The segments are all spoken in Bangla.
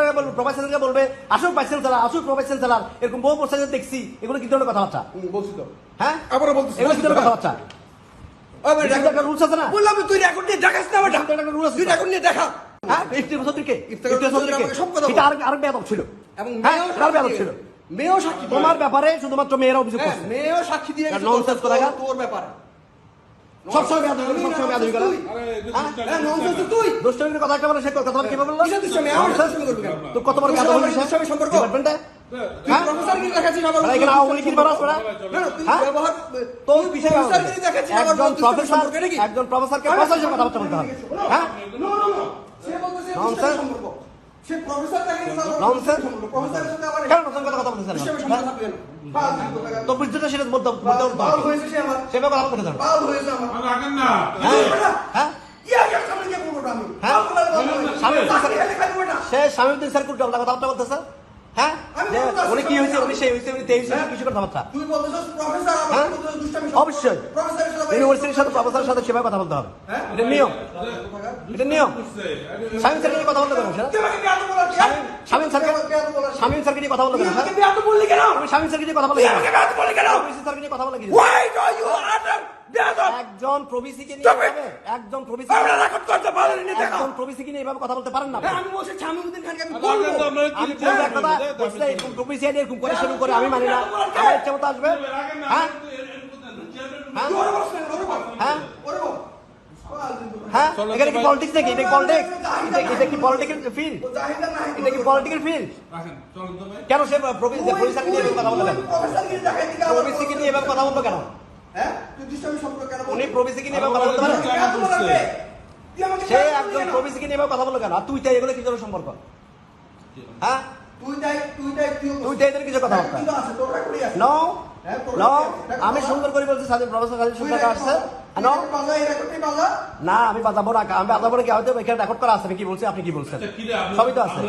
চ্যান্সেলরকে বলবে, প্রভাইস চ্যান্সেলরকে বলবে আসুক ভাইস চ্যান্সেলর, আসুক প্রভাইস চ্যান্সেলর, এরকম বহু প্রশ্ন দেখছি। এগুলো কি ধরনের কথাবার্তা? বলছি তো, হ্যাঁ আবারও বলতেছি, এগুলো কি ধরনের কথাবার্তা? একটা রুলস আছে না? বললাম তুই রেকর্ড নিয়ে দেখাস না বেটা, একটা রুল আছে। তুই রেকর্ড নিয়ে দেখা। হ্যাঁ ইফতিখার চৌধুরীকে, ইফতিখার চৌধুরীকে সব কথা বল। এটা আর বেয়াদব ছিল, এবং হ্যাঁ মেয়েও আর বেয়াদব ছিল। মেয়েও সাক্ষী দিয়ে তোমার ব্যাপারে শুধুমাত্র মেয়েরা অভিযোগ হ্যাঁ, করছে। মেয়েও সাক্ষী দিয়ে গেছে ননসেন্স তোর- করাগা। তোর ব্যাপারে। সবসময় বেয়াদবি করে, সবসময় বেয়াদবি করে। হ্যাঁ, ননসেন্স তো তুই। দুষ্টমির কথা একটা বলে, সে কথা বলে কিভাবে বললো? কিসের দুষ্টামি? আমার সাথে দুষ্টামি করবি কেন? তো কত বড় বেয়াদব হইছে? দুষ্টামি সম্পর্ক? ডিপার্টমেন্টে? তুই হ্যাঁ? প্রফেসরগিরি দেখাচ্ছিস আবার আরে এখানে আওয়ামী লীগের মানুষ ওরা? না, না, তুই হ্যাঁ? ব্যবহার তো তুই কিসের প্রফেসরগিরি দেখাচ্ছিস আবার একজন দুষ্টামি প্রফেসর, সম্পর্কে নাকি? একজন প্রফেসরকে প্রফেসরের কথাবার্তা বলতে হবে। হ্যাঁ? No, no, no. সে বলতেছে Nonsense. দুষ্টামি সম্পর্ক। সে প্রফেসর তাকে Nonsense. প্রফেসরের সাথে আবার কেন নতুন কথা বলতেছেন? দুষ্টামি সম্পর্ক থাকবে না। তো বুঝতে সেটা বলতে বাল হয়েছে সে আমার। সেভাবে কথা বলতে বাল হয়েছে আমার। হ্যাঁ? কি আগে সামনে গিয়ে বলবো আমি? হ্যাঁ? স্বামী- খালি বেটা। সে স্বামীউদ্দিন স্যার কুলটা কথাবার্তা বলতেছে। হ্যাঁ? আমি যে বলতে উনি কি আসছি, হয়েছে, উনি সেই হয়েছে, উনি তেইশ হয়েছে, কিছু কথাবার্তা। তুই বলতেছিস প্রফেসর আমার হ্যাঁ? বলতেছিস দুষ্টামি সম্পর্ক। অবশ্যই। প্রফেসরের সাথে ইউনিভার্সিটির সাথে প্রফেসরের সাথে সেভাবে কথা বলতে হবে। হ্যাঁ? এটা নিয়ম, এটা নিয়ম। স্বামী স্যারকে নিয়ে কথা বলতে কেন স্যার? তুই আমাকে বেয়াদব বলার কি? স্বামী স্যারকে, বেয়াদব বলার কি? স্বামী স্যারকে নিয়ে কথা বলতে তুই কেন স্যার? আমাকে বেয়াদব বললি কেন? তুমি স্বামী স্যারকে নিয়ে কথা বলতে তুই কেন? আমাকে বেয়াদব বললি কেন? প্রভিসি স্যারকে নিয়ে কথা বলতে কেন? Why do you utter বেয়াদব? একজন প্রভিসিকে নিয়ে Stop it! এভাবে, একজন প্রভিসি, আমরা রেকর্ড করতে পারিনি না দেখা। একজন প্রভিসিকে নিয়ে এভাবে কথা বলতে পারেন না আপনি? হ্যাঁ, আমি বলছি শামীমউদ্দিন খানকে আমি বলবো। আমি বলবো এক কথা, বলছে এরকম প্রভিসি আইডি এরকম করে সেরকম করে আমি মানি না। আমার ইচ্ছা মতো আসবে। হ্যাঁ? হ্যাঁ? ওরে বল, ওরে বল। হ্যাঁ? ওরে বল। হ্যাঁ? এখানে কি পলিটিক্স নাকি? এটা কি পলিটিক্স? এটা কি পলিটিক্যাল ফিল্ড? ও জাহিদা নাই। এটা কি পলিটিক্যাল ফিল্ড? কেন সে প্রভিসিকে নিয়ে এভাবে কথা বললো কেন? প্রফেসরগিরি দেখাই দিকে আবার প্রভিসিকে নিয়ে এভাবে কথা বললো কেন? হ্যাঁ? তুই দুষ্টামি সম্পর্ক কেন বলছিস? উনি প্রভিসিকে নিয়ে এভাবে কথা বলতে পারে? বেয়াদব বলার কে? তুই আমাকে সে বেয়াদব বললি একজন কেন? প্রভিসিকে নিয়ে এভাবে কথা বললো কেন? আর তুই তাই এগুলো কি ধরনের সম্পর্ক? হ্যাঁ? তুই তাই এদের কিছু কথাবার্তা। কিন্তু আছে, তোর রেকর্ডই আছে। নো, হ্যাঁ, তোর নো, রেকর্ড- আমি সুন্দর করে বলছি স্বাধীন প্রফেসর স্বাধীন তুই সুন্দর রেকর্ড আসছে। বাজা, নো, তুই রেকর্ড বাজা, এই রেকর্ডটাই বাজা। না আমি বাজাবো না, আমি বাজাবো না কি হয়তো এখানে রেকর্ড করা আছে, আমি কি বলছি আপনি কি বলছেন সবই তো আছে।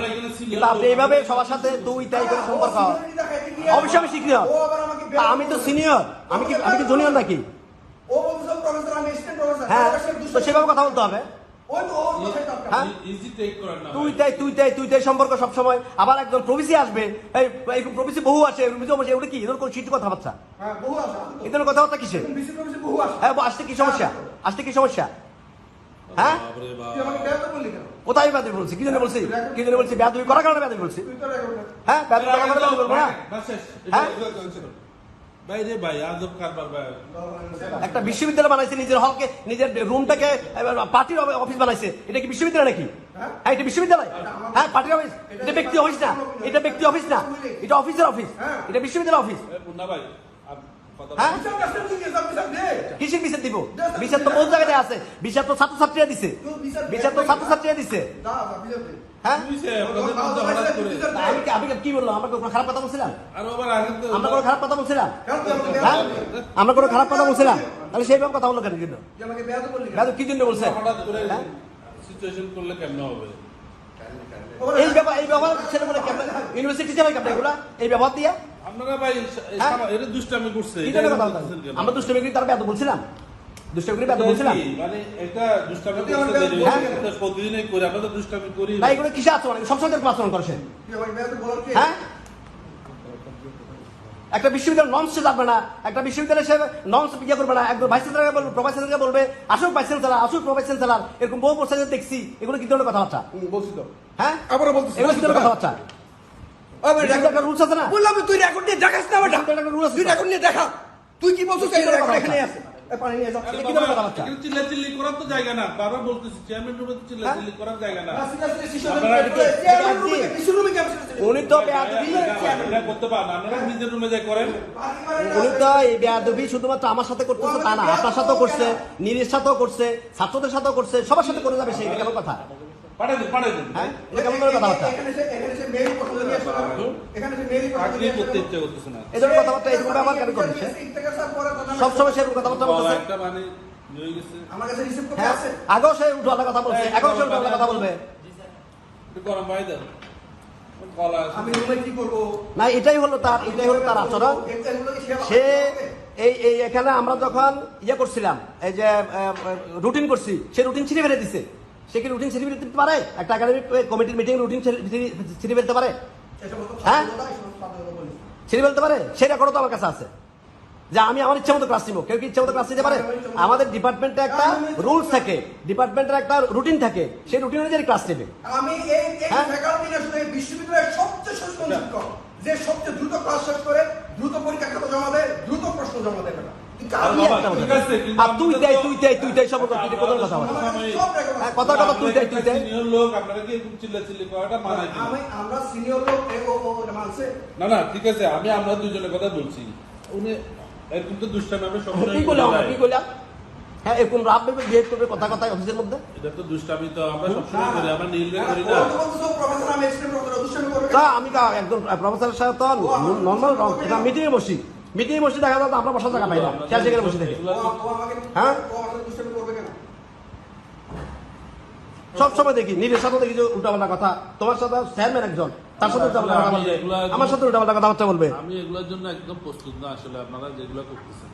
কিন্তু আপনি এইভাবে সবার সাথে তুই তাই করে সম্পর্ক, ও সিনিয়রিটি দেখাইতে গিয়ে অবশ্যই আমি সিনিয়র। ও আবার আমাকে তা আমি তো সিনিয়র, আমি কি জুনিয়র নাকি? ও বলছে প্রফেসর, আমি অ্যাসিস্ট্যান্ট প্রফেসর। হ্যাঁ, তাহলে সে তো দুষ্টামি- সেভাবে কথা বলতে হবে। ওই তো ওর কথাই দরকার। হ্যাঁ? তুই তাই সম্পর্ক সবসময়। আবার একজন প্রভিসি আসবে, এই প্রভিসি বহু আসে, এগুলো কি এদের কোনো শীত কথাবার্তা? হ্যাঁ, বহু আছে। এদের কথাবার্তা কিসে? বিসি প্রফেসর বহু আছে। হ্যাঁ, আসতে কি সমস্যা? আসতে কি সমস্যা? হ্যাঁ? তুই আমাকে বেয়াদব বললি কেন? কোথায় বেয়াদবি বলছি? কি জন্য বলছি? কি জন্য বলছি? বেয়াদবি করার কারণে বেয়াদবি বলছি। তুই তো রেকর্ড কর। হ্যাঁ, বেয়াদবি করার কারণে বেয়াদবি বলবো না। হ্যাঁ? বাইরে ভাই আজব কারবার ভাই একটা বিশ্ববিদ্যালয় বানাইছে, নিজের হলকে, নিজের রুমটাকে পার্টির অফিস বানাইছে। এটা কি বিশ্ববিদ্যালয় নাকি? হ্যাঁ, এটা বিশ্ববিদ্যালয়। হ্যাঁ, পার্টির অফিস। এটা ব্যক্তি অফিস না, এটা ব্যক্তি অফিস না, এটা অফিসের অফিস, এটা বিশ্ববিদ্যালয় অফিস। মুন্না ভাই কথা হ্যাঁ, বিচার কাজটা তুই কি সব বিচার দে। কিসের বিচার দিব? বিচার তো বহু জায়গায় আছে। বিচার তো ছাত্রছাত্রীরা দিছে, বিচার তো ছাত্রছাত্রীরা দিছে। যা, যা, বিচার দে। হ্যাঁ, তুইছে আপনাদের মধ্যে হঠাৎ করে আমি কি বললাম? আমরা কোনো খারাপ কথা বলছিলাম? আর আবার আগে তো আমরা কোনো খারাপ কথা বলছিলাম? কেন তুই আমাকে হ্যাঁ, বেয়াদব বললি? আমরা কোনো খারাপ কথা বলছিলাম? তাহলে সেইভাবে কথা বললো কেন? কিন্তু তুই আমাকে বেয়াদব বললি কেন? বেয়াদব কি জন্য বলছে? হঠাৎ করে হ্যাঁ? সিচুয়েশন করলে কেমন হবে এই ব্যবহার ছেলে বলে কেমন ইউনিভার্সিটি যাবে কেমন এগুলা? এই ব্যবহার দিয়ে আপনারা ভাই হ্যাঁ? এটা দুষ্টামি করছে কি এটা জন্য কথা বলতেছেন বলছেন? কেন? আমরা দুষ্টমি করি, তার বেয়াদব বলছিলাম? দুষ্টমি করি, বেয়াদব এটা বলছিলাম? কি? মানে এটা দুষ্টামি তুই আমার করতে দেরি হ্যাঁ? হয়েছে, এটা প্রতিদিনই করি আমরা তো দুষ্টামি করি না, এগুলো কিসে আচরণ? সবসময় এরকম আচরণ করে সে। তুই আমাকে বেয়াদব বলার কে? হ্যাঁ, একটা বিশ্ববিদ্যালয় নর্মসে যাবে না, একটা বিশ্ববিদ্যালয়ে সে নর্মস ইয়ে করবে না। একজন ভাইস চ্যান্সেলরকে বলবে, প্রভাইস চ্যান্সেলরকে বলবে আসুক ভাইস চ্যান্সেলর, আসুক প্রভাইস চ্যান্সেলর, এরকম বহু প্রশ্ন দেখছি। এগুলো কি ধরনের কথাবার্তা? বলছি তো। হ্যাঁ, আবারও বলতেছি, এগুলো কি ধরনের কথাবার্তা? একটা রুলস আছে না? বললাম তুই রেকর্ড নিয়ে দেখাস না বেটা। একটা রুল আছে। তুই রেকর্ড নিয়ে দেখা। তুই কি বলছিস? এই রেকর্ড এখানে আছে। এই পানি নিয়ে যাও। কি ধরনের কথাবার্তা? এখানে চিল্লাচিল্লি করার তো জায়গা না, বারবার বলতেছি চেয়ারম্যান রুমে তো চিল্লাচিল্লি করার জায়গা না। উনি তো বেয়াদবি, এটা করতে পারেন আপনারা নিজের রুমে যাই করেন। উনি তো এই বেয়াদবি শুধুমাত্র আমার সাথে করতেছে তা না, আপনার সাথেও করছে, নীরের সাথেও করছে, ছাত্রদের সাথেও করছে, সবার সাথে করে যাবে। সেই কেমন কথা? পাঠাই দিন পাঠাই দিন হ্যাঁ, এটা কেমন ধরনের কথাবার্তা? চাকরি করতে ইচ্ছে করতেছে না এই ধরনের কথাবার্তা এরকম ব্যবহার কেন করছে? সবসময় সেরকম কথাবার্তা বলতেছে। একটা মানে হয়ে গেছে আমার কাছে রিসিভ করতে হ্যাঁ, আছে। আগেও সে উল্টো কথা বলছে, এখন সে উল্টো কথা বলবে। একটু গরম ভাই দেন কলা আছে। আমি রুমে কি করব? না, এটাই হলো তার আচরণ। সে এই এখানে আমরা যখন ইয়ে করছিলাম, এই যে রুটিন করছি, সে রুটিন ছিঁড়ে ফেলে দিছে। সে কি রুটিন ছিঁড়ে ফেলতে পারে? একটা একাডেমিক কমিটির মিটিং রুটিন ছিঁড়ে ফেলতে পারে? এসব হতো হ্যাঁ? বাধ্যতা, এসব হতো বাধ্যতা বলিস। ছিঁড়ে ফেলতে পারে? সেই রেকর্ডও তো আমার কাছে আছে যে আমি আমার ইচ্ছা মতো ক্লাস নিব। কেউ কি ইচ্ছা মতো ক্লাস নিতে পারে? আমাদের ডিপার্টমেন্টে একটা রুলস থাকে, ডিপার্টমেন্টের একটা রুটিন থাকে, সেই রুটিন অনুযায়ী ক্লাস নেবে। আমি এই হ্যাঁ? ফ্যাকাল্টি না শুধু এই বিশ্ববিদ্যালয়ের সবচেয়ে সচেতন শিক্ষক, যে সবচেয়ে দ্রুত ক্লাস শেষ করে দ্রুত পরীক্ষা খাতা জমা দেয়, দ্রুত প্রশ্ন জমা দেয় বেটা। কিন্তু আর আমি বাবা, একটা ঠিক কথা। আছে, কিন্তু আর তুই আমরা দেয় তো- তুই দেয় তুই দেয় সব কথা তুই কোন কথা বলে? সব রেকর্ড আছে। কথার কথা তুই দেয় তুই দেয়। সিনিয়র লোক আপনারা কি এরকম চিল্লাচিল্লি করাটা মানায় কিনা? আমরা সিনিয়র লোক ও এটা মানছে। না না ঠিক আছে, আমরা দুজনের কথা বলছি। উনি এরকম তো দুষ্টামি আমরা সবসময় কি করলাম আমরা, কি করলাম? হ্যাঁ, এরকম রাব ভেবে বিহেভ করবে কথা কথায় অফিসের মধ্যে। এটা তো দুষ্টামি, তো আমরা সবসময় করি, আমরা নীলরে করি না। প্রফেসর আমি এক্সপ্লেন করতে দুষ্টামি করবে তা আমি একজন প্রফেসরের সাথে তো নর্মাল মিটিংয়ে বসি, মিটিংয়ে বসে দেখা যায় তো আমরা বসার জায়গা পাই না, সে সেখানে বসে থাকে। এগুলা ও আমাকে হ্যাঁ? ও আমাকে দুষ্টামি করবে কেন? সবসময় দেখি নিজের সাথে দেখি যে উল্টাপাল্টা কথা, তোমার সাথে চেয়ারম্যান একজন, তার সাথে উল্টাপাল্টা কথা বলবে, আমার সাথে উল্টাপাল্টা কথাবার্তা বলবে। আমি এগুলোর জন্য একদম প্রস্তুত না আসলে, আপনারা যেগুলো করতেছেন।